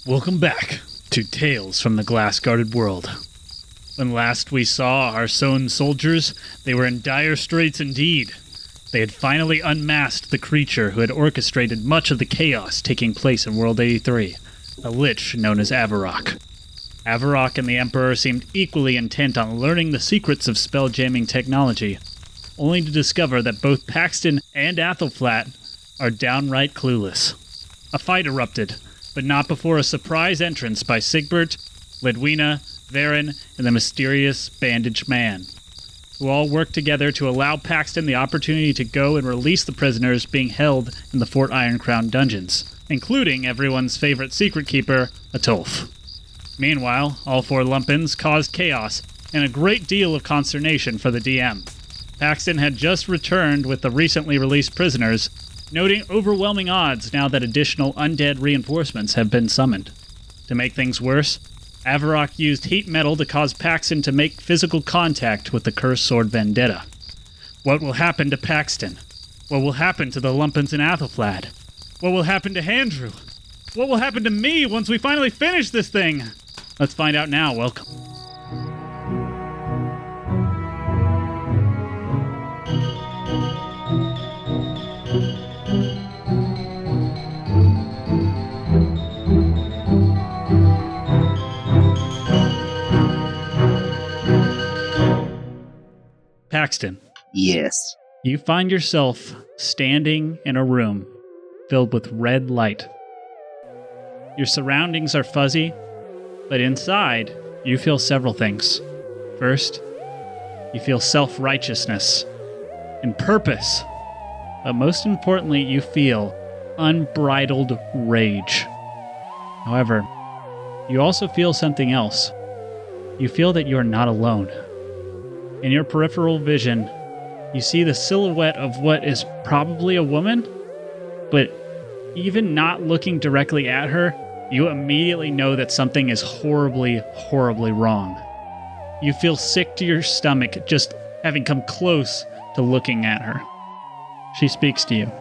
Welcome back to Tales from the Glass-Guarded World. When last we saw our Sown soldiers, they were in dire straits indeed. They had finally unmasked the creature who had orchestrated much of the chaos taking place in World 83, a lich known as Avarok. Avarok and the Emperor seemed equally intent on learning the secrets of spell-jamming technology, only to discover that both Paxton and Athelflatt are downright clueless. A fight erupted, but not before a surprise entrance by Sigbert, Ledwina, Varen, and the mysterious bandaged man, who all worked together to allow Paxton the opportunity to go and release the prisoners being held in the Fort Ironcrown dungeons, including everyone's favorite secret keeper, Atulf. Meanwhile, all four lumpins caused chaos and a great deal of consternation for the DM. Paxton had just returned with the recently released prisoners, noting overwhelming odds now that additional undead reinforcements have been summoned. To make things worse, Avarok used heat metal to cause Paxton to make physical contact with the Cursed Sword Vendetta. What will happen to Paxton? What will happen to the Lumpins and Athelflatt? What will happen to Handrew? What will happen to me once we finally finish this thing? Let's find out now. Welcome. Paxton. Yes. You find yourself standing in a room filled with red light. Your surroundings are fuzzy, but inside, you feel several things. First, you feel self-righteousness and purpose, but most importantly, you feel unbridled rage. However, you also feel something else. You feel that you are not alone. In your peripheral vision, you see the silhouette of what is probably a woman, but even not looking directly at her, you immediately know that something is horribly, horribly wrong. You feel sick to your stomach just having come close to looking at her. She speaks to you.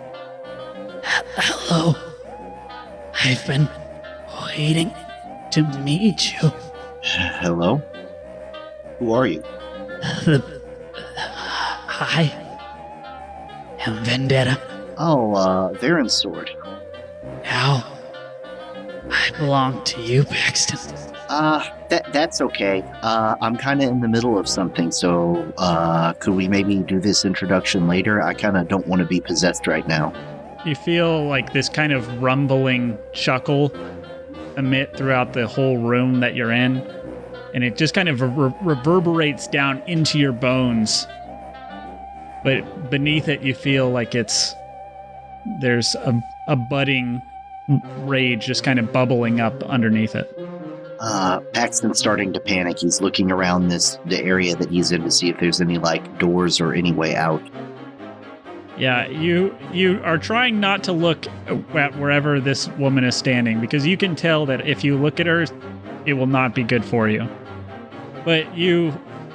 Hello. I've been waiting to meet you. Hello? Who are you? I am Vendetta. Oh, Varen's sword. Now, I belong to you, Paxton. That's okay. I'm kind of in the middle of something, so, could we maybe do this introduction later? I kind of don't want to be possessed right now. You feel like this kind of rumbling chuckle emit throughout the whole room that you're in, and it just kind of reverberates down into your bones. But beneath it, you feel like there's a budding rage just kind of bubbling up underneath it. Paxton's starting to panic. He's looking around the area that he's in to see if there's any, doors or any way out. Yeah, you are trying not to look at wherever this woman is standing, because you can tell that if you look at her, it will not be good for you. But you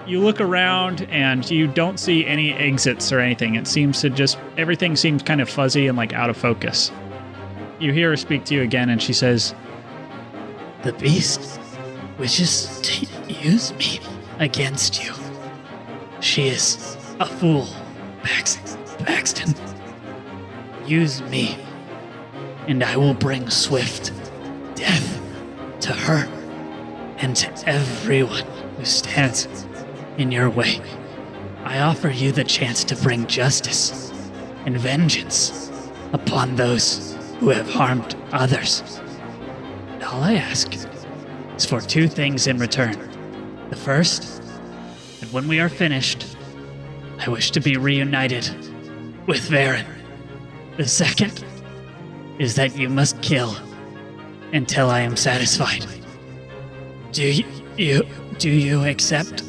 look around and you don't see any exits or anything. It seems to everything seems kind of fuzzy and out of focus. You hear her speak to you again, and she says, The beast wishes to use me against you. She is a fool, Paxton. Use me, and I will bring swift death to her and to everyone who stands in your way. I offer you the chance to bring justice and vengeance upon those who have harmed others. And all I ask is for two things in return. The first, that when we are finished, I wish to be reunited with Varen. The second is that you must kill until I am satisfied. Do you accept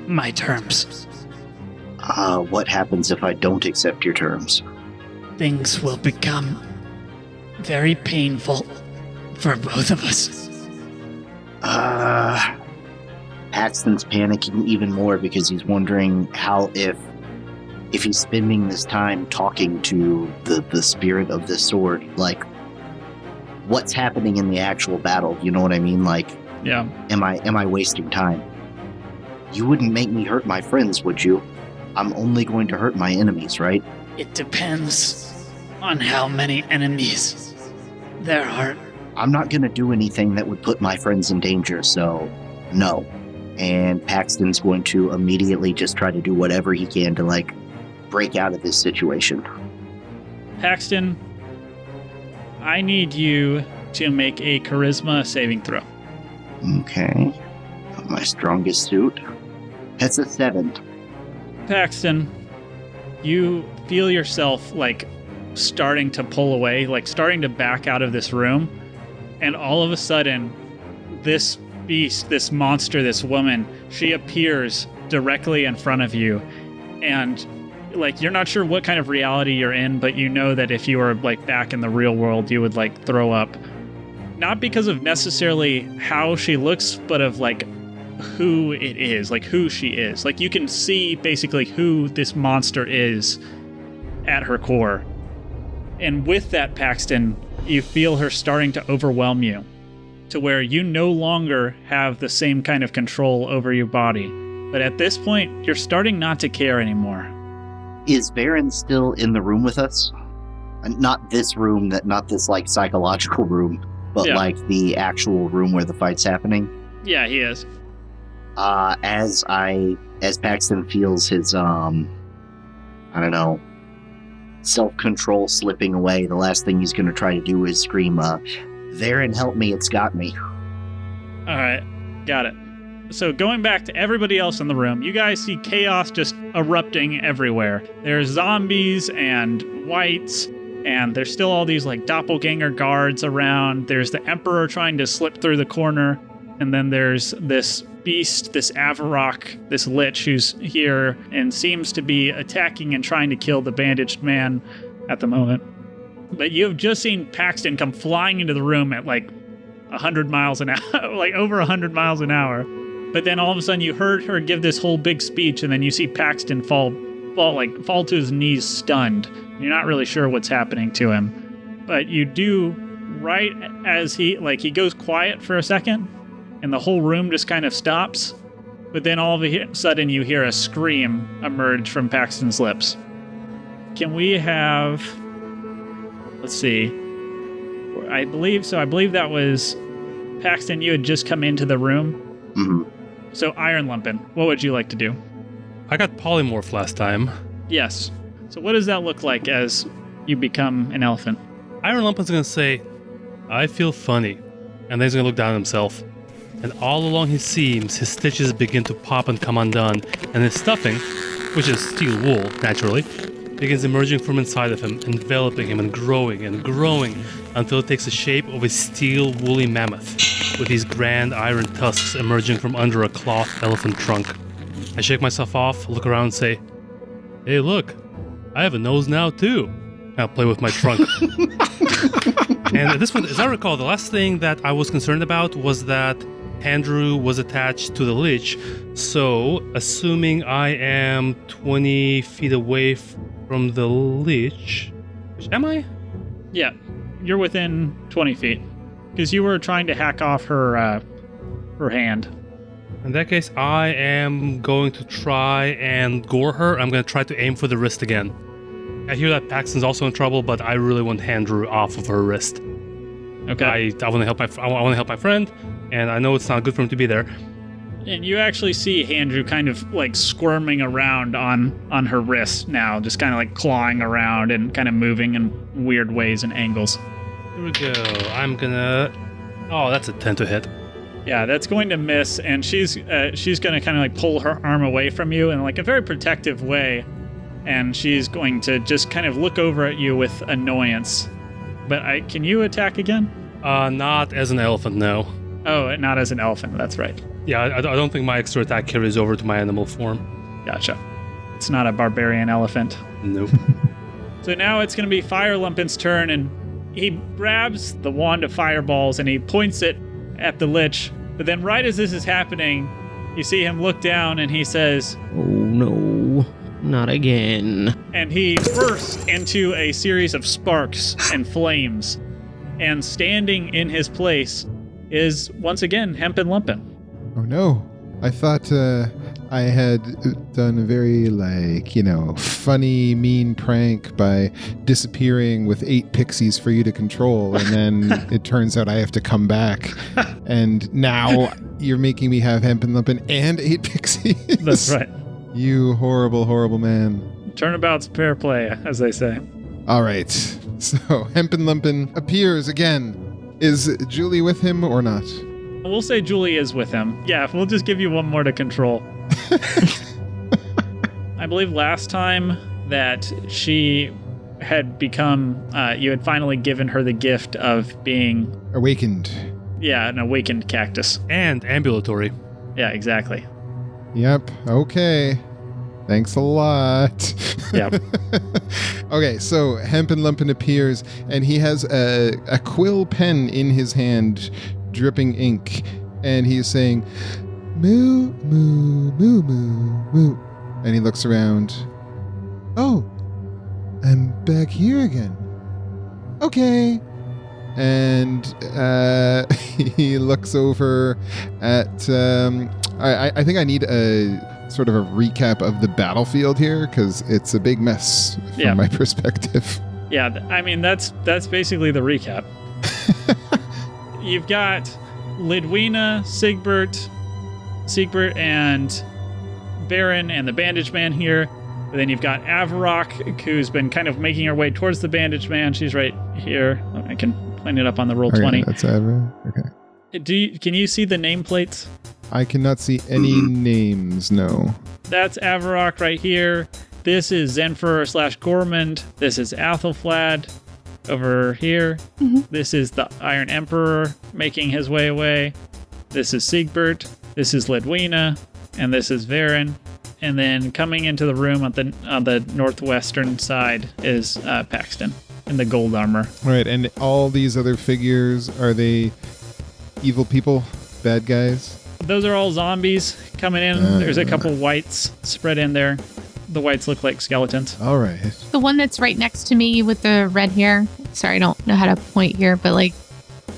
my terms? What happens if I don't accept your terms? Things will become very painful for both of us. Paxton's panicking even more because he's wondering how if he's spending this time talking to the spirit of this sword, what's happening in the actual battle. You know what I mean? Like, Yeah. am I wasting time? You wouldn't make me hurt my friends, would you? I'm only going to hurt my enemies, right? It depends on how many enemies there are. I'm not going to do anything that would put my friends in danger, so no. And Paxton's going to immediately just try to do whatever he can to, like, break out of this situation. Paxton, I need you to make a charisma saving throw. Okay. My strongest suit. That's a 7. Paxton, you feel yourself, like, starting to pull away, like, starting to back out of this room. And all of a sudden, this beast, this monster, this woman, she appears directly in front of you. And, like, you're not sure what kind of reality you're in, but you know that if you were, like, back in the real world, you would, like, throw up. Not because of necessarily how she looks, but of, like, who it is, like, who she is. Like, you can see basically who this monster is at her core. And with that, Paxton, you feel her starting to overwhelm you to where you no longer have the same kind of control over your body. But at this point, you're starting not to care anymore. Is Baron still in the room with us? Not this room, not this, like, psychological room, but Yeah. like the actual room where the fight's happening. Yeah, he is. As Paxton feels his, I don't know, self-control slipping away, the last thing he's going to try to do is scream, Varen, help me, it's got me. All right, got it. So going back to everybody else in the room, you guys see chaos just erupting everywhere. There's zombies and wights, and there's still all these, like, doppelganger guards around. There's the Emperor trying to slip through the corner, and then there's this beast, this Avarok, this Lich who's here and seems to be attacking and trying to kill the bandaged man at the moment. But you've just seen Paxton come flying into the room at, like, 100 miles an hour, like over 100 miles an hour. But then all of a sudden you heard her give this whole big speech, and then you see Paxton fall to his knees stunned. You're not really sure what's happening to him. But you do, right as he goes quiet for a second, and the whole room just kind of stops. But then all of a sudden you hear a scream emerge from Paxton's lips. Can we have... Let's see. I believe that was... Paxton, you had just come into the room. Mm-hmm. So, Iron Lumpin, what would you like to do? I got polymorph last time. Yes. So what does that look like as you become an elephant? Iron Lumpin's gonna say, I feel funny. And then he's gonna look down at himself. And all along his seams, his stitches begin to pop and come undone. And his stuffing, which is steel wool, naturally, begins emerging from inside of him, enveloping him and growing until it takes the shape of a steel woolly mammoth, with these grand iron tusks emerging from under a cloth elephant trunk. I shake myself off, look around and say, hey look, I have a nose now too. I'll play with my trunk. And at this point, as I recall, the last thing that I was concerned about was that Andrew was attached to the Lich, so assuming I am 20 feet away from the Lich, which am I? Yeah, you're within 20 feet. Because you were trying to hack off her hand. In that case, I am going to try and gore her. I'm going to try to aim for the wrist again. I hear that Paxton's also in trouble, but I really want Andrew off of her wrist. Okay. I want to help my friend, and I know it's not good for him to be there. And you actually see Andrew kind of, like, squirming around on her wrist now, just kind of, like, clawing around and kind of moving in weird ways and angles. Here we go. I'm gonna... Oh, that's a 10 to hit. Yeah, that's going to miss, and she's going to kind of, like, pull her arm away from you in, like, a very protective way, and she's going to just kind of look over at you with annoyance. But can you attack again? Not as an elephant, no. Oh, not as an elephant, that's right. Yeah, I don't think my extra attack carries over to my animal form. Gotcha. It's not a barbarian elephant. Nope. So now it's going to be Fire Lumpin's turn, and he grabs the wand of fireballs and he points it at the Lich. But then right as this is happening, you see him look down and he says, Oh no, not again. and he bursts into a series of sparks and flames. And standing in his place is, once again, Hemp and Lumpin. Oh no. I thought I had done a very, funny, mean prank by disappearing with 8 pixies for you to control, and then it turns out I have to come back. And now you're making me have Hemp and Lumpin and 8 pixies. That's right. You horrible, horrible man. Turnabout's fair play, as they say. All right. So Hemp and Lumpin appears again. Is Julie with him or not? We'll say Julie is with him. Yeah, we'll just give you one more to control. I believe last time that she had become, you had finally given her the gift of being... Awakened. Yeah, an awakened cactus. And ambulatory. Yeah, exactly. Yep. Okay. Thanks a lot. Yep. Okay, so Hemp and Lumpin appears, and he has a quill pen in his hand, dripping ink, and he's saying, moo, moo, moo, moo, moo. And he looks around. Oh, I'm back here again. Okay. And he looks over at... I think I need a sort of a recap of the battlefield here, because it's a big mess from my perspective. Yeah, I mean, that's basically the recap. You've got Lidwina, Siegbert, and Baron, and the Bandage Man here. But then you've got Avarok, who's been kind of making her way towards the Bandage Man. She's right here. I can point it up on the roll 20. That's Avarok. Okay. Can you see the nameplates? I cannot see any names, no. That's Avarok right here. This is Zenfur/Gormand. This is Athelflad over here. Mm-hmm. This is the Iron Emperor making his way away. This is Siegbert. This is Lidwina. And this is Varen. And then coming into the room on the northwestern side is Paxton in the gold armor. All right, and all these other figures, are they evil people? Bad guys? Those are all zombies coming in. There's a couple whites spread in there. The whites look like skeletons. All right. The one that's right next to me with the red hair. Sorry, I don't know how to point here, but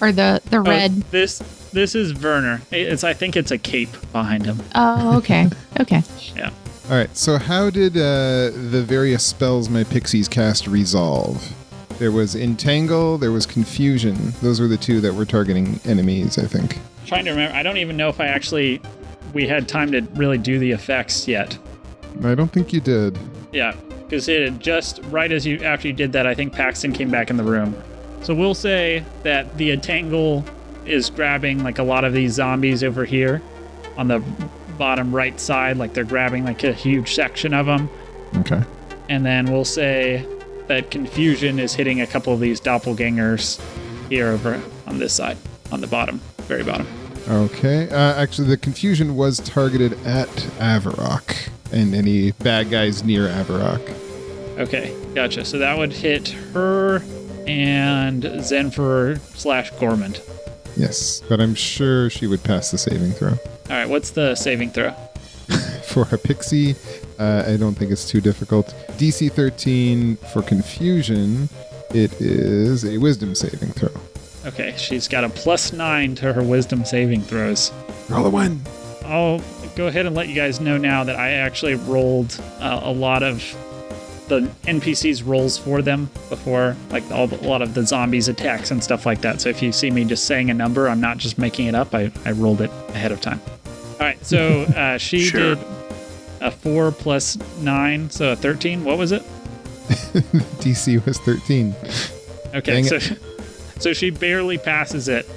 or the red. This is Werner. I think it's a cape behind him. Oh, okay. Okay. Yeah. All right, so how did the various spells my pixies cast resolve? There was Entangle, there was Confusion. Those were the 2 that were targeting enemies, I think. Trying to remember. I don't even know if we had time to really do the effects yet. I don't think you did. Yeah, because it had just right after you did that, I think Paxton came back in the room. So we'll say that the Entangle is grabbing like a lot of these zombies over here on the bottom right side, like they're grabbing like a huge section of them. Okay. And then we'll say that Confusion is hitting a couple of these doppelgangers here over on this side, on the bottom, very bottom. Okay. Actually, the Confusion was targeted at Avarok and any bad guys near Avarok. Okay, gotcha. So that would hit her and Zenfur/Gormand. Yes, but I'm sure she would pass the saving throw. All right, what's the saving throw? For a pixie, I don't think it's too difficult. DC 13 for Confusion, it is a wisdom saving throw. Okay, she's got a +9 to her wisdom saving throws. Roll a 1. I'll go ahead and let you guys know now that I actually rolled a lot of the NPCs' rolls for them before, like a lot of the zombies' attacks and stuff like that. So if you see me just saying a number, I'm not just making it up. I rolled it ahead of time. All right, so she did a 4 + 9, so a 13. What was it? DC was 13. Okay, so she barely passes it.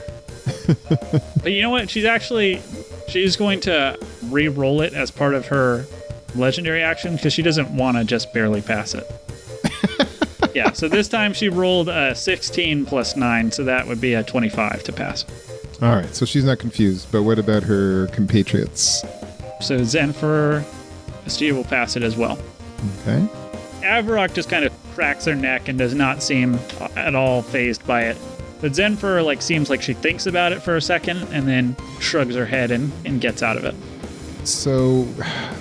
But you know what? She's going to re-roll it as part of her legendary action because she doesn't want to just barely pass it. Yeah, so this time she rolled a 16 + 9, so that would be a 25 to pass. All right, so she's not confused, but what about her compatriots? So Zenfur, Estia will pass it as well. Okay. Avarok just kind of cracks her neck and does not seem at all fazed by it. But Zenfur seems like she thinks about it for a second and then shrugs her head and gets out of it. So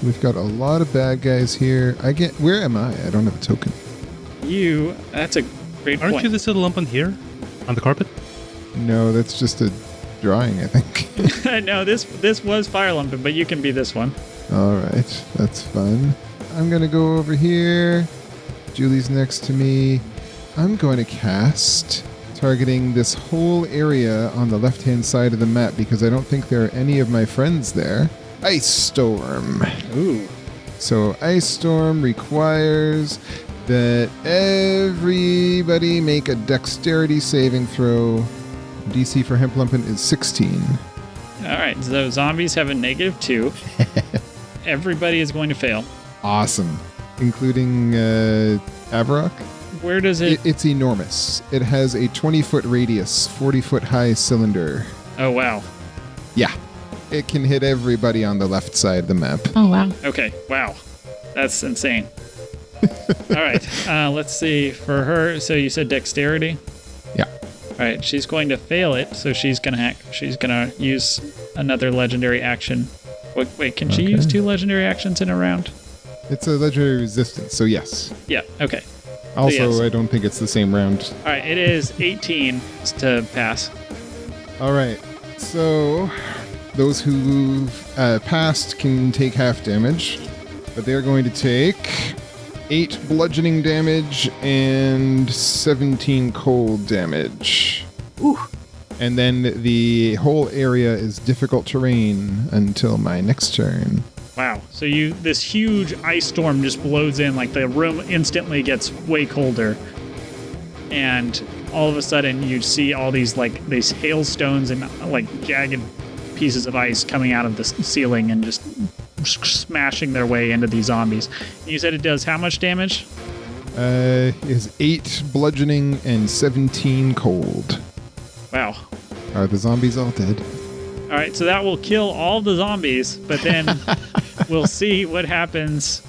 we've got a lot of bad guys here. Where am I? I don't have a token. That's a great Aren't point. you this little lump on here? On the carpet? No, that's just a drawing, I think. No, this was fire lumping, but you can be this one. All right, that's fun. I'm going to go over here. Julie's next to me. I'm going to cast, targeting this whole area on the left-hand side of the map because I don't think there are any of my friends there. Ice Storm. Ooh. So Ice Storm requires that everybody make a dexterity saving throw. DC for Hemplumpin is 16. All right, so zombies have a -2. Everybody is going to fail. Awesome. Including Avarok. Where does it... It's enormous. It has a 20-foot radius, 40-foot high cylinder. Oh, wow. Yeah. It can hit everybody on the left side of the map. Oh, wow. Okay, wow. That's insane. All right, let's see. For her, so you said dexterity? Yeah. All right, she's going to fail it, so she's gonna use another legendary action. Wait, can she use 2 legendary actions in a round? It's a legendary resistance, so yes. Yeah, okay. Also, yes. I don't think it's the same round. All right, it is 18 to pass. All right, so those who've passed can take half damage, but they're going to take 8 bludgeoning damage and 17 cold damage. Ooh. And then the whole area is difficult terrain until my next turn. Wow. So this huge ice storm just blows in, like the room instantly gets way colder. And all of a sudden you see all these hailstones and like jagged pieces of ice coming out of the ceiling and just smashing their way into these zombies. You said it does how much damage? Is 8 bludgeoning and 17 cold. Wow. Are the zombies all dead? All right, so that will kill all the zombies, but then we'll see what happens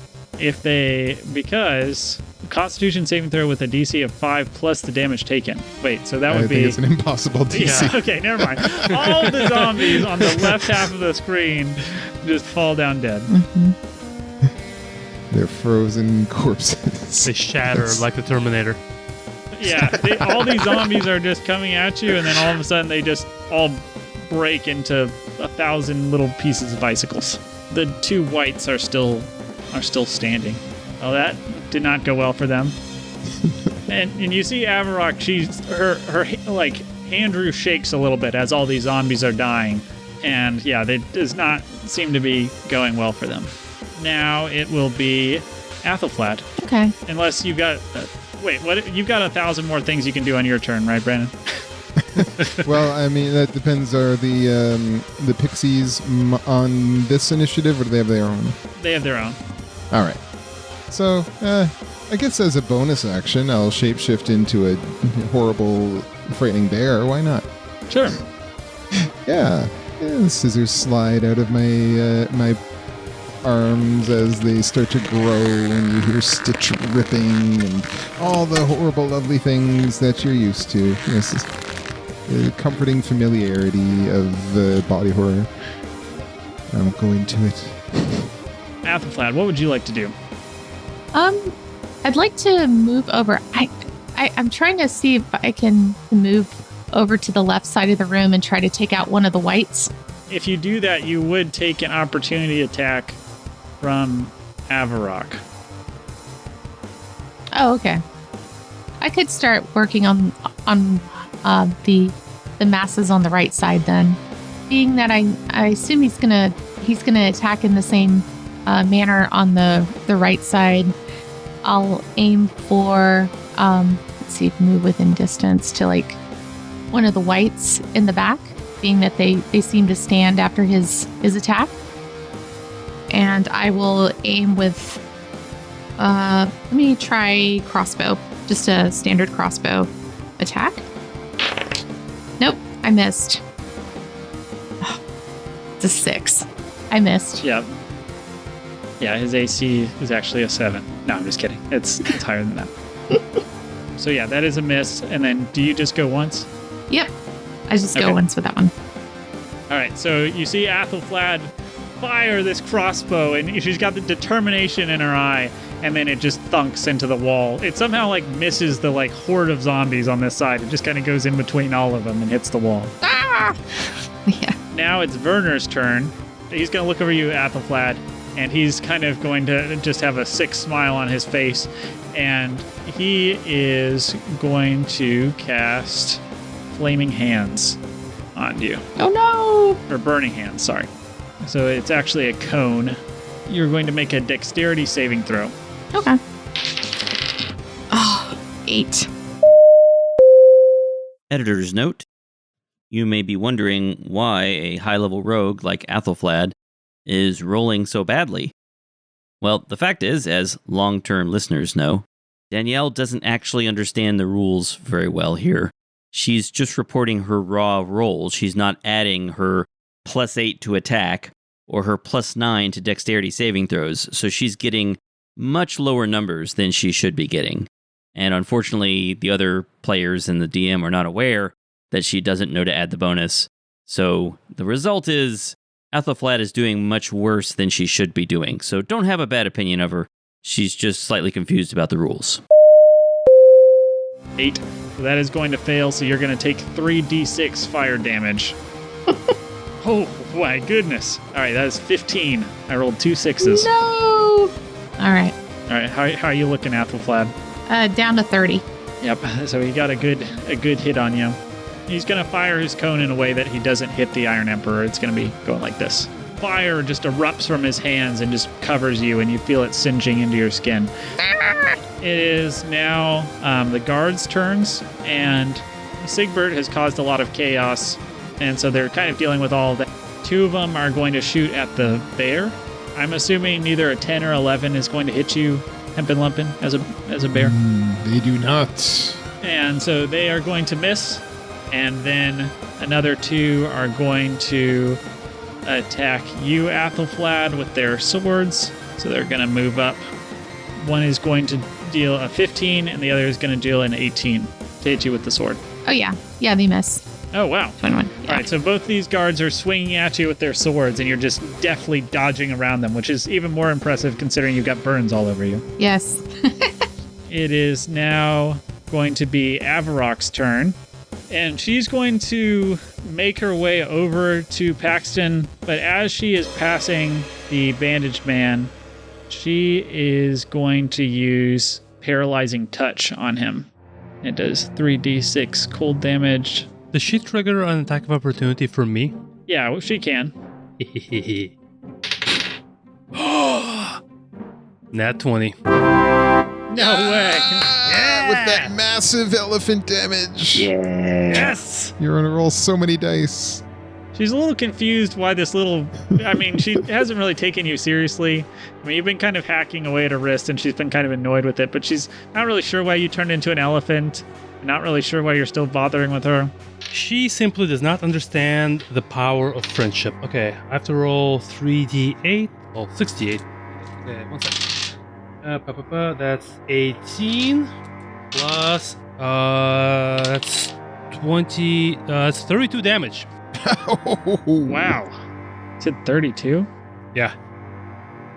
because Constitution saving throw with a DC of 5 plus the damage taken. Wait, so that would be... I think it's an impossible DC. Yeah, okay, never mind. All the zombies on the left half of the screen just fall down dead. Mm-hmm. They're frozen corpses. They shatter like the Terminator. Yeah, all these zombies are just coming at you, and then all of a sudden they just all break into 1,000 little pieces of icicles. The 2 whites are still standing. Oh, that did not go well for them. and you see Avarok, her like Andrew shakes a little bit as all these zombies are dying, and yeah, it does not seem to be going well for them. Now it will be Athelflaed. Okay. Unless you've got what? You've got 1,000 more things you can do on your turn, right, Brandon? Well, I mean, that depends. Are the pixies on this initiative, or do they have their own? They have their own. All right. So, I guess as a bonus action, I'll shapeshift into a horrible, frightening bear. Why not? Sure. Yeah. The scissors slide out of my arms as they start to grow, and you hear stitch ripping and all the horrible, lovely things that you're used to. This is the comforting familiarity of body horror. I won't go into it. Athelflaed, what would you like to do? I'd like to move over. I'm trying to see if I can move over to the left side of the room and try to take out one of the whites. If you do that, you would take an opportunity attack from Avarok. Oh, okay. I could start working on the masses on the right side then. Being that I assume he's gonna attack in the same manner on the right side. I'll aim for let's see, move within distance to like one of the whites in the back, being that they seem to stand after his attack. And I will aim with let me try crossbow, just a standard crossbow attack. Nope, I missed. Oh, it's a 6. I missed. Yeah. Yeah, his AC is actually a 7. No, I'm just kidding. It's higher than that. So yeah, that is a miss. And then do you just go once? Yep. I just go once with that one. All right, so you see Athelflaed fire this crossbow, and she's got the determination in her eye, and then it just thunks into the wall. It somehow like misses the like horde of zombies on this side. It just kind of goes in between all of them and hits the wall. Ah! Yeah. Now it's Werner's turn. He's going to look over you, Athelflaed, and he's kind of going to just have a sick smile on his face, and he is going to cast Flaming Hands on you. Oh no! Or Burning Hands, sorry. So it's actually a cone. You're going to make a dexterity saving throw. Okay. Oh, 8. Editor's note. You may be wondering why a high-level rogue like Athelflaed is rolling so badly. Well, the fact is, as long-term listeners know, Danielle doesn't actually understand the rules very well here. She's just reporting her raw roll. She's not adding her +8 to attack or her +9 to dexterity saving throws, so she's getting much lower numbers than she should be getting. And unfortunately, the other players and the DM are not aware that she doesn't know to add the bonus. So the result is Athelflaed is doing much worse than she should be doing. So don't have a bad opinion of her. She's just slightly confused about the rules. 8. So that is going to fail, so you're going to take 3d6 fire damage. Oh my goodness. All right, that is 15. I rolled 2 6s. No! Alright. All right, how are you looking, Athelflaed? Down to 30. Yep, so he got a good hit on you. He's going to fire his cone in a way that he doesn't hit the Iron Emperor. It's going to be going like this. Fire just erupts from his hands and just covers you, and you feel it singeing into your skin. It is now the guards' turns, and Sigbert has caused a lot of chaos, and so they're kind of dealing with all of that. 2 of them are going to shoot at the bear. I'm assuming neither a 10 or 11 is going to hit you, Hempin Lumpin, as a bear. They do not. And so they are going to miss. And then another 2 are going to attack you, Athelflaed, with their swords. So they're going to move up. One is going to deal a 15, and the other is going to deal an 18 to hit you with the sword. Oh, yeah. Yeah, they miss. Oh, wow. 21. Yeah. All right, so both these guards are swinging at you with their swords, and you're just deftly dodging around them, which is even more impressive considering you've got burns all over you. Yes. It is now going to be Avarok's turn. And she's going to make her way over to Paxton, but as she is passing the bandaged man, she is going to use Paralyzing Touch on him. It does 3d6 cold damage. Does she trigger an attack of opportunity for me? Yeah, well, she can. Nat 20. No way. With that massive elephant damage. Yeah. Yes! You're going to roll so many dice. She's a little confused why this little... I mean, she hasn't really taken you seriously. I mean, you've been kind of hacking away at her wrist, and she's been kind of annoyed with it, but she's not really sure why you turned into an elephant. Not really sure why you're still bothering with her. She simply does not understand the power of friendship. Okay, I have to roll 3d8. Oh, 68. Okay, 1 second. That's 18 plus that's 20. That's 32 damage. Wow. Is it 32? Yeah,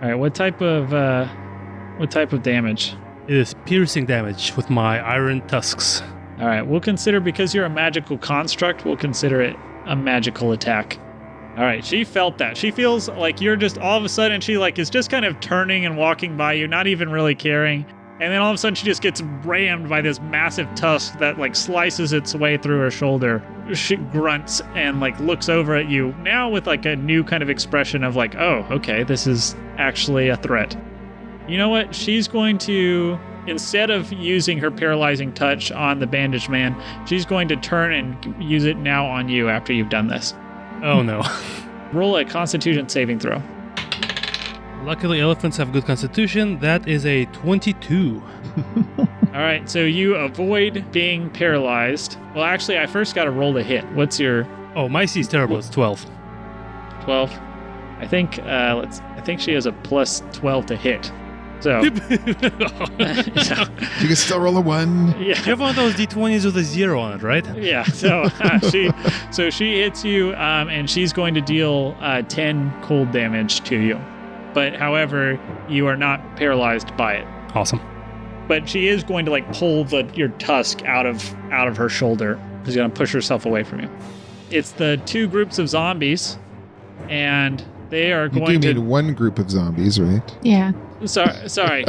All right, what type of damage? it is piercing damage with my iron tusks. All right, we'll consider, because you're a magical construct, we'll consider it a magical attack. All right, she felt that. She feels like you're just, all of a sudden, she like is just kind of turning and walking by you, not even really caring. And then all of a sudden, she just gets rammed by this massive tusk that like slices its way through her shoulder. She grunts and like looks over at you, now with like a new kind of expression of like, oh, okay, this is actually a threat. You know what? She's going to, instead of using her paralyzing touch on the bandaged man, she's going to turn and use it now on you after you've done this. Oh no. Roll a Constitution saving throw. Luckily, elephants have good constitution. That is a 22. All right, so you avoid being paralyzed. Well, actually, I first got to roll the hit. What's your Oh, my C is terrible. It's 12. 12? I think she has a plus 12 to hit. So You can still roll a 1. You have one of those D20s with a 0 on it, right? Yeah, so she hits you, and she's going to deal 10 cold damage to you. But however, you are not paralyzed by it. Awesome. But she is going to like pull your tusk out of her shoulder. She's going to push herself away from you. It's the two groups of zombies, and they are going You do to mean one group of zombies, right? Yeah. Sorry.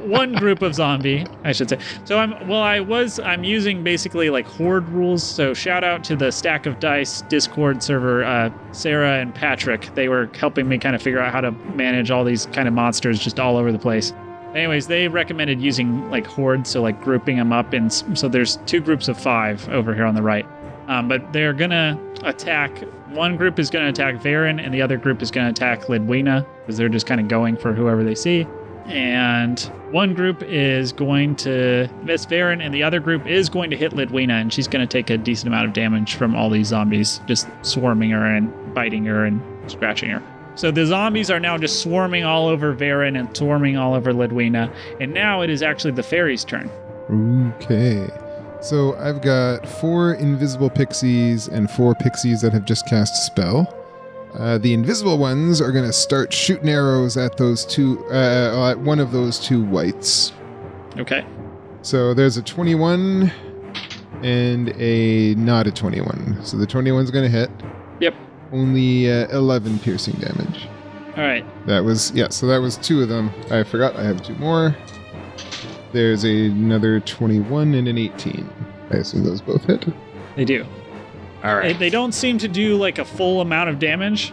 One group of zombie, I should say. So I'm using basically like horde rules. So shout out to the Stack of Dice Discord server, Sarah and Patrick. They were helping me kind of figure out how to manage all these kind of monsters just all over the place. Anyways, they recommended using like hordes, so like grouping them up so there's two groups of 5 over here on the right. But they're gonna attack. One group is gonna attack Varen, and the other group is gonna attack Lidwina, because they're just kind of going for whoever they see. And one group is going to miss Varen, and the other group is going to hit Lidwina, and she's gonna take a decent amount of damage from all these zombies just swarming her and biting her and scratching her. So the zombies are now just swarming all over Varen and swarming all over Lidwina, and now it is actually the fairy's turn. Okay. So I've got 4 invisible pixies and 4 pixies that have just cast a spell. The invisible ones are going to start shooting arrows at those at one of those 2 whites. Okay. So there's a 21 and a not a 21. So the 21's going to hit. Yep. Only 11 piercing damage. All right. So that was 2 of them. I forgot I have 2 more. There's another 21 and an 18. I assume those both hit. They do. All right. They don't seem to do like a full amount of damage.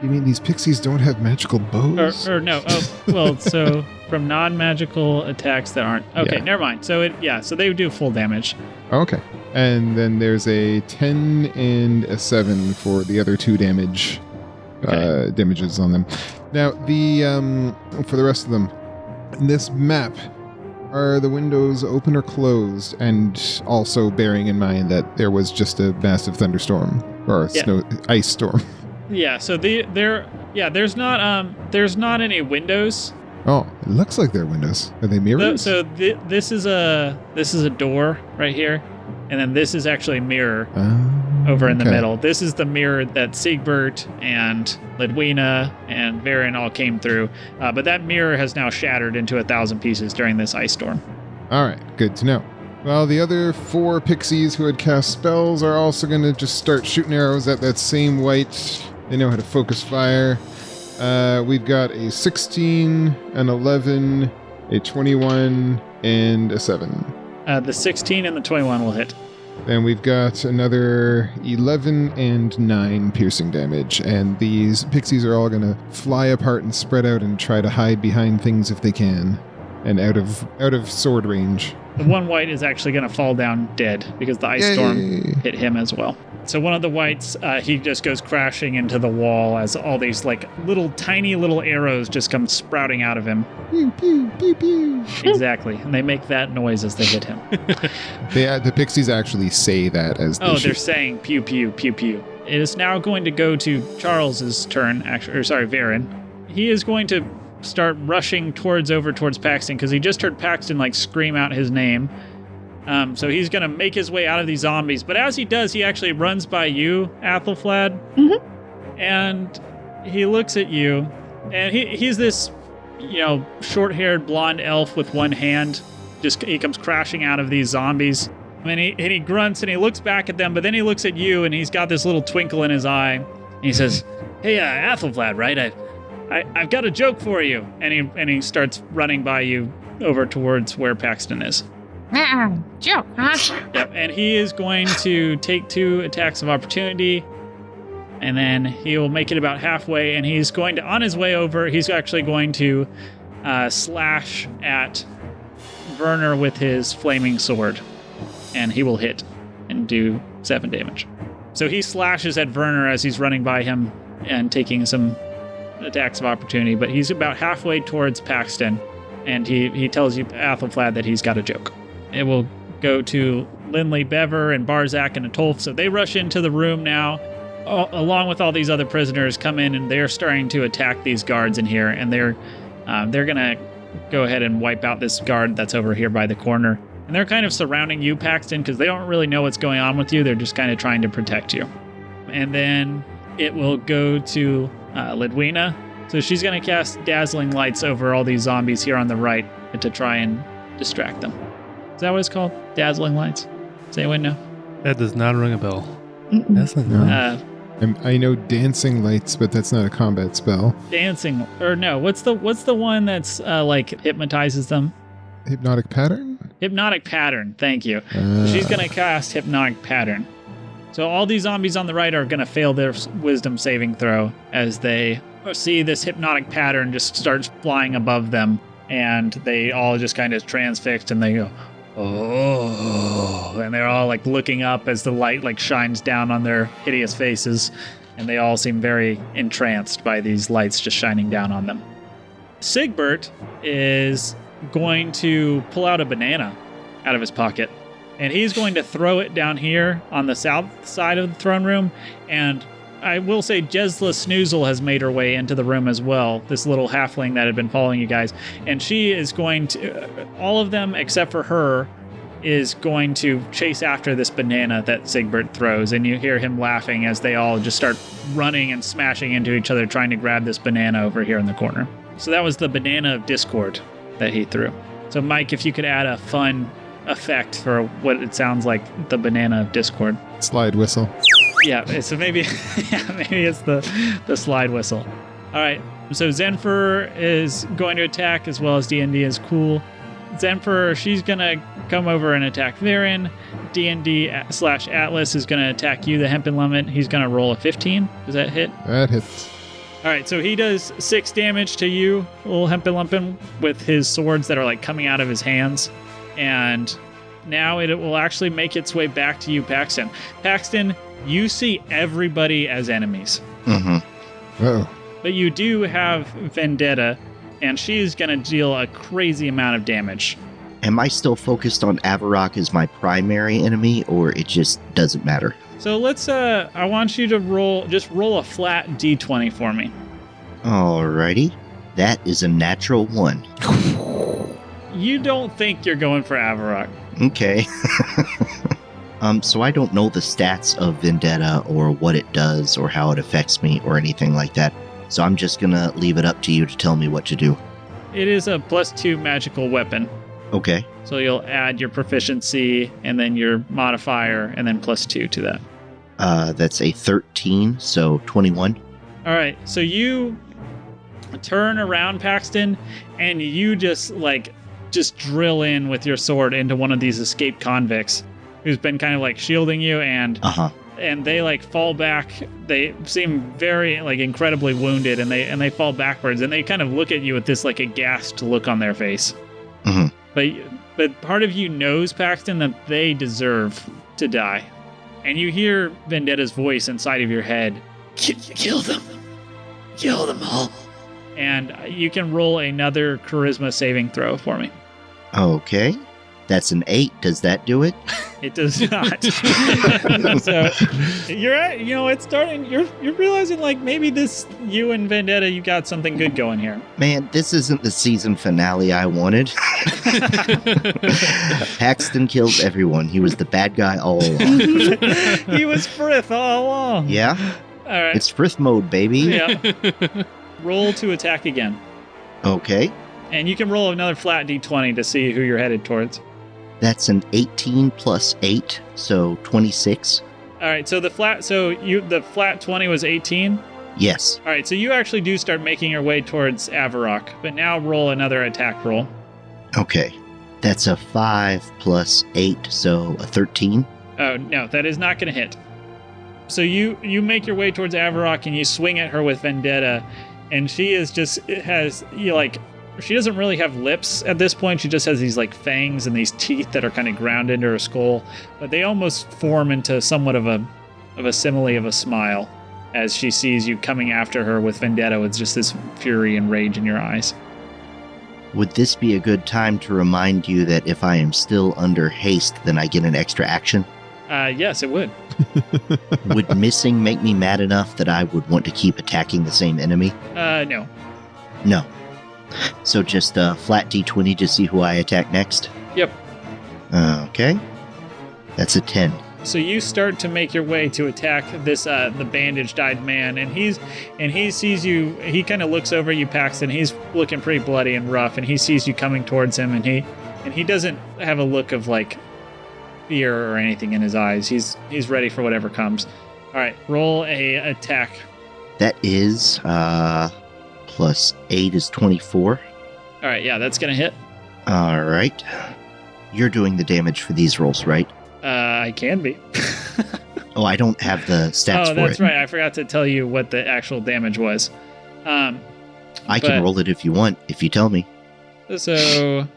You mean these pixies don't have magical bows? Or no. Oh, well, so from non-magical attacks that aren't. Okay, Yeah. never mind. So so they do full damage. Okay. And then there's a 10 and a 7 for the other 2 damages on them. Now, for the rest of them, in this map, are the windows open or closed? And also bearing in mind that there was just a massive thunderstorm or ice storm. Yeah. So there's not any windows. Oh, it looks like they're windows. Are they mirrors? This is a door right here, and then this is actually a mirror over in the middle. This is the mirror that Siegbert and Lidwina and Varen all came through, but that mirror has now shattered into 1,000 pieces during this ice storm. All right, good to know. Well, the other 4 pixies who had cast spells are also going to just start shooting arrows at that same white. They know how to focus fire. We've got a 16, an 11, a 21, and a 7. The 16 and the 21 will hit. Then we've got another 11 and 9 piercing damage. And these pixies are all going to fly apart and spread out and try to hide behind things if they can. And out of sword range. The one white is actually going to fall down dead because the ice storm hit him as well. So one of the whites, he just goes crashing into the wall as all these like tiny little arrows just come sprouting out of him. Pew, pew, pew, pew. Exactly. And they make that noise as they hit him. The pixies actually say that as they shoot. They're saying pew, pew, pew, pew. It is now going to go to Charles's turn, Varen. He is going to start rushing towards Paxton because he just heard Paxton like scream out his name. So he's going to make his way out of these zombies. But as he does, he actually runs by you, Athelflad. Mm-hmm. And he looks at you. And he's this, short-haired blonde elf with one hand. He comes crashing out of these zombies. And he grunts and he looks back at them. But then he looks at you and he's got this little twinkle in his eye. And he says, "Hey, Athelflad, right? I've got a joke for you." And he starts running by you over towards where Paxton is. Joke, huh? Yep, and he is going to take 2 attacks of opportunity, and then he'll make it about halfway, and he's going to, on his way over, he's actually going to slash at Werner with his flaming sword, and he will hit and do 7 damage. So he slashes at Werner as he's running by him and taking some attacks of opportunity, but he's about halfway towards Paxton, and he tells you, Athelflad, that he's got a joke. It will go to Lindley, Bever, and Barzak and Atolf. So they rush into the room now, along with all these other prisoners, come in, and they're starting to attack these guards in here. And they're going to go ahead and wipe out this guard that's over here by the corner. And they're kind of surrounding you, Paxton, because they don't really know what's going on with you. They're just kind of trying to protect you. And then it will go to Lidwina. So she's going to cast Dazzling Lights over all these zombies here on the right. to try and distract them. Is that what it's called? Dazzling lights? Does anyone know? That does not ring a bell. Mm-mm. That's not Uh, I know dancing lights, but that's not a combat spell. dancing, or no? What's the one that's like hypnotizes them? Hypnotic pattern? Hypnotic pattern. Thank you. Uh, She's gonna cast hypnotic pattern. So all these zombies on the right are gonna fail their wisdom saving throw as they see this hypnotic pattern just starts flying above them, and they all just kind of transfixed and they go, oh, and they're all like looking up as the light like shines down on their hideous faces, and they all seem very entranced by these lights just shining down on them. Sigbert is going to pull out a banana out of his pocket, and he's going to throw it down here on the south side of the throne room. And I will say Jezla Snoozle has made her way into the room as well, this little halfling that had been following you guys. And she is going to, all of them except for her, is going to chase after this banana that Sigbert throws. And you hear him laughing as they all just start running and smashing into each other, trying to grab this banana over here in the corner. So that was the banana of discord that he threw. So Mike, if you could add a fun effect for what it sounds like the banana of discord. slide whistle. Yeah, so maybe maybe it's the slide whistle. All right, so Zenfer is going to attack as well as D&D is cool. Zenfer, she's going to come over and attack Varen. D&D/Atlas is going to attack you, the Hempen Lemon. He's going to roll a 15. Does that hit? That hits. All right, so he does 6 damage to you, little Hempen Lumpin, with his swords that are like coming out of his hands. And now it will actually make its way back to you, Paxton. Paxton, you see everybody as enemies. Mm-hmm. Uh-oh. But you do have Vendetta, and she's going to deal a crazy amount of damage. Am I still focused on Avarok as my primary enemy, or it just doesn't matter? So let's, I want you to roll a flat d20 for me. Alrighty. That is a natural 1. You don't think you're going for Avarok. Okay. So I don't know the stats of Vendetta or what it does or how it affects me or anything like that. So I'm just gonna leave it up to you to tell me what to do. It is a +2 magical weapon. Okay. So you'll add your proficiency and then your modifier and then +2 to that. That's a 13, so 21. All right. So you turn around, Paxton, and you just drill in with your sword into one of these escaped convicts who's been kind of like shielding you, and and they like fall back. They seem very like incredibly wounded, and they fall backwards, and they kind of look at you with this like aghast look on their face. Mm-hmm. But part of you knows, Paxton, that they deserve to die. And you hear Vendetta's voice inside of your head. Kill them. Kill them all. And you can roll another charisma saving throw for me. Okay. That's an 8. Does that do it? It does not. So you're at, it's starting. You're realizing like maybe you and Vendetta, you got something good going here. Man, this isn't the season finale I wanted. Paxton kills everyone. He was the bad guy all along. He was Frith all along. Yeah? All right. It's Frith mode, baby. Yeah. Roll to attack again. Okay. And you can roll another flat d20 to see who you're headed towards. That's an 18 plus 8, so 26. All right, so the flat 20 was 18? Yes. All right, so you actually do start making your way towards Avarok, but now roll another attack roll. Okay. That's a 5 plus 8, so a 13. Oh, no, that is not going to hit. So you make your way towards Avarok and you swing at her with Vendetta, and she is just, she doesn't really have lips at this point. She just has these like fangs and these teeth that are kind of ground into her skull, but they almost form into somewhat of a simile of a smile as she sees you coming after her with Vendetta with just this fury and rage in your eyes. Would this be a good time to remind you that if I am still under haste, then I get an extra action? Yes, it would. Would missing make me mad enough that I would want to keep attacking the same enemy? No. No. So just a flat d20 to see who I attack next? Yep. Okay. That's a 10. So you start to make your way to attack this the bandaged-eyed man, and he sees you. He kind of looks over at you, Paxton. He's looking pretty bloody and rough, and he sees you coming towards him, and he doesn't have a look of like fear or anything in his eyes. He's ready for whatever comes. All right, roll a attack. That is plus 8 is 24. All right, yeah, that's gonna hit. All right. You're doing the damage for these rolls, right? I can be. Oh, I don't have the stats for it. Oh, that's right. I forgot to tell you what the actual damage was. I can roll it if you want, if you tell me. So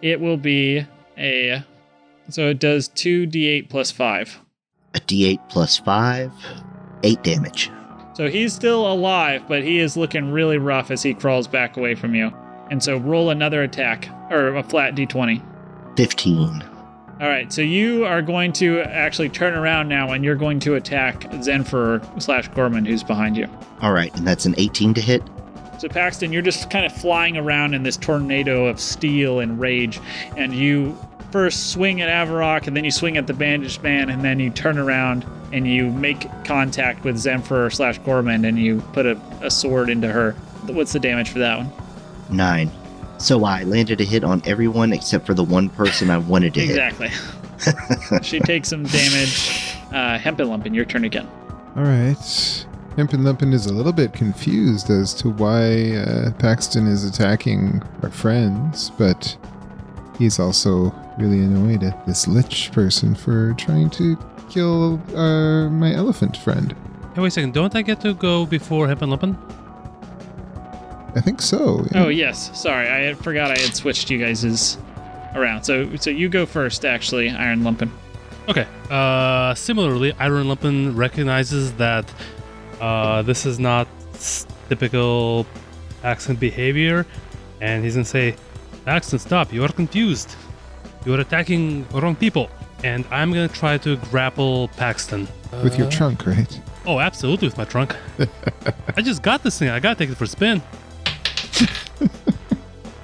it will be so it does 2d8 plus 5. A d8 plus 5, 8 damage. So he's still alive, but he is looking really rough as he crawls back away from you. And so roll another attack, or a flat d20. 15. All right, so you are going to actually turn around now, and you're going to attack Zenfer/Gorman, who's behind you. All right, and that's an 18 to hit. So Paxton, you're just kind of flying around in this tornado of steel and rage, and you first swing at Avarok, and then you swing at the bandaged man, and then you turn around and you make contact with Zenfer/Gorman, and you put a sword into her. What's the damage for that one? 9. So I landed a hit on everyone except for the one person I wanted to hit. Exactly. She takes some damage. Hempin Lumpin, your turn again. All right. Hempin Lumpin is a little bit confused as to why Paxton is attacking our friends, but he's also really annoyed at this lich person for trying to kill my elephant friend. Hey, wait a second. Don't I get to go before Hemp and Lumpin? I think so. Yeah. Oh, yes. Sorry, I forgot I had switched you guys' around. So you go first, actually, Iron Lumpin. Okay. Similarly, Iron Lumpin recognizes that this is not typical Paxton behavior, and he's gonna say, Paxton, stop. You are confused. You are attacking wrong people. And I'm gonna try to grapple Paxton. With your trunk, right? Oh, absolutely, with my trunk. I just got this thing. I gotta take it for a spin.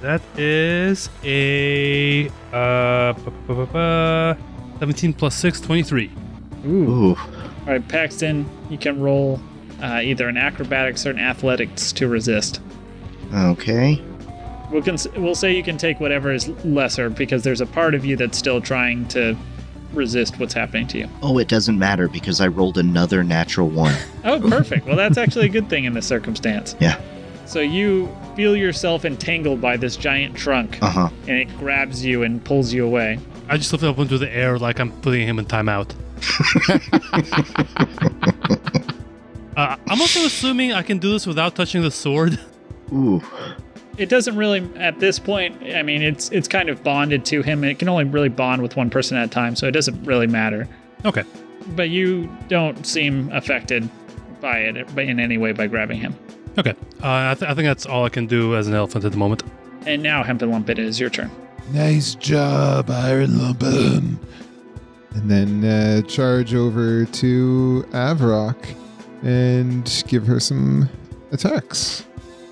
That is a 17 plus 6, 23. Ooh. All right, Paxton, you can roll either an acrobatics or an athletics to resist. Okay. We'll say you can take whatever is lesser because there's a part of you that's still trying to resist what's happening to you. Oh, it doesn't matter because I rolled another natural 1. Oh, perfect. Well, that's actually a good thing in this circumstance. Yeah. So you feel yourself entangled by this giant trunk, Uh-huh. and it grabs you and pulls you away. I just lift it up into the air like I'm putting him in timeout. I'm also assuming I can do this without touching the sword. Ooh. It doesn't really, at this point, I mean, it's kind of bonded to him, and it can only really bond with one person at a time, so it doesn't really matter. Okay. But you don't seem affected by it in any way by grabbing him. Okay. I think that's all I can do as an elephant at the moment. And now, Hempin Lumpin, it is your turn. Nice job, Iron Lumpin. And then charge over to Avarok and give her some attacks.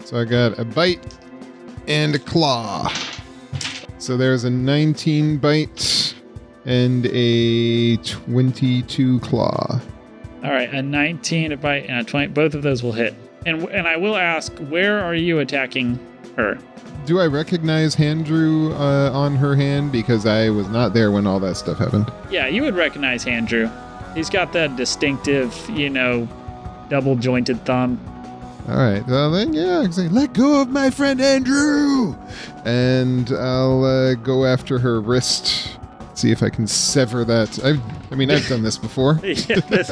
So I got a bite and a claw. So there's a 19 bite and a 22 claw. All right, a 19, a bite, and a 20. Both of those will hit. And I will ask, where are you attacking her? Do I recognize Handrew on her hand? Because I was not there when all that stuff happened. Yeah, you would recognize Andrew. He's got that distinctive, double-jointed thumb. All right, well then, yeah, I can say, let go of my friend Andrew! And I'll go after her wrist, see if I can sever that. I've done this before. Yeah, this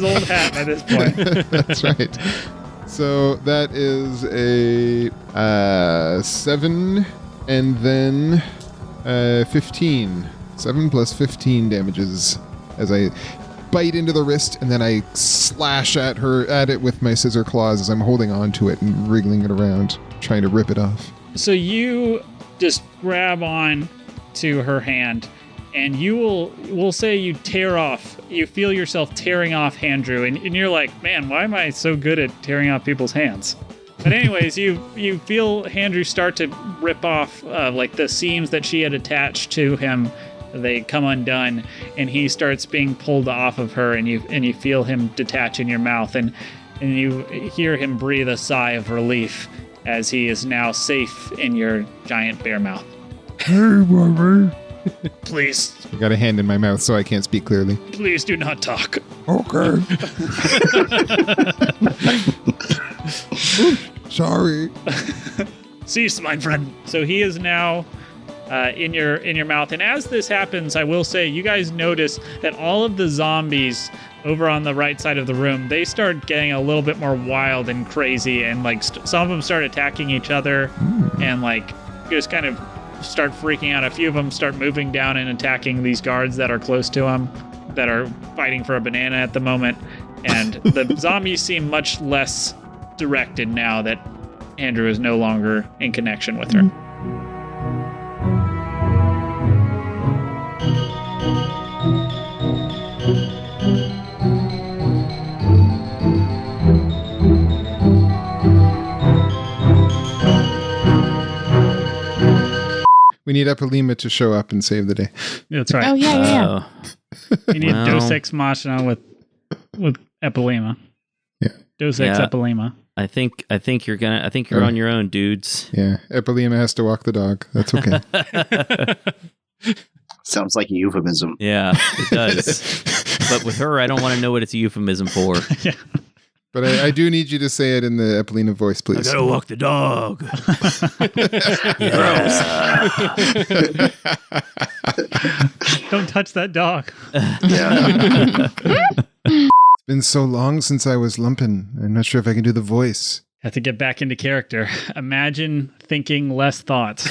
old hat at this point. That's right. So that is a 7 and then 15. 7 plus 15 damages as I bite into the wrist and then I slash at it with my scissor claws as I'm holding on to it and wriggling it around, trying to rip it off. So you just grab on to her hand and we'll say you you feel yourself tearing off Andrew, and you're like, man, why am I so good at tearing off people's hands? But anyways, you feel Andrew start to rip off like the seams that she had attached to him they come undone, and he starts being pulled off of her, and you feel him detach in your mouth, and you hear him breathe a sigh of relief as he is now safe in your giant bear mouth. Hey, baby. Please, I got a hand in my mouth so I can't speak clearly. please do not talk. Okay. Sorry. Cease, my friend. So he is now in your mouth, and as this happens, I will say you guys notice that all of the zombies over on the right side of the room, they start getting a little bit more wild and crazy, and like some of them start attacking each other, and like just kind of start freaking out. A few of them start moving down and attacking these guards that are close to them, that are fighting for a banana at the moment, and the zombies seem much less directed now that Andrew is no longer in connection with her. We need Epilema to show up and save the day. That's right. Oh, yeah. You need Deus Ex Machina with Epilema. Yeah. Deus Ex Yeah. Epilema. I think you're on your own, dudes. Yeah, Epilema has to walk the dog. That's okay. Sounds like a euphemism. Yeah, it does. But with her, I don't want to know what it's a euphemism for. Yeah. But I do need you to say it in the Epilema voice, please. I gotta walk the dog. Don't touch that dog. It's been so long since I was lumping. I'm not sure if I can do the voice. Have to get back into character. Imagine thinking less thoughts.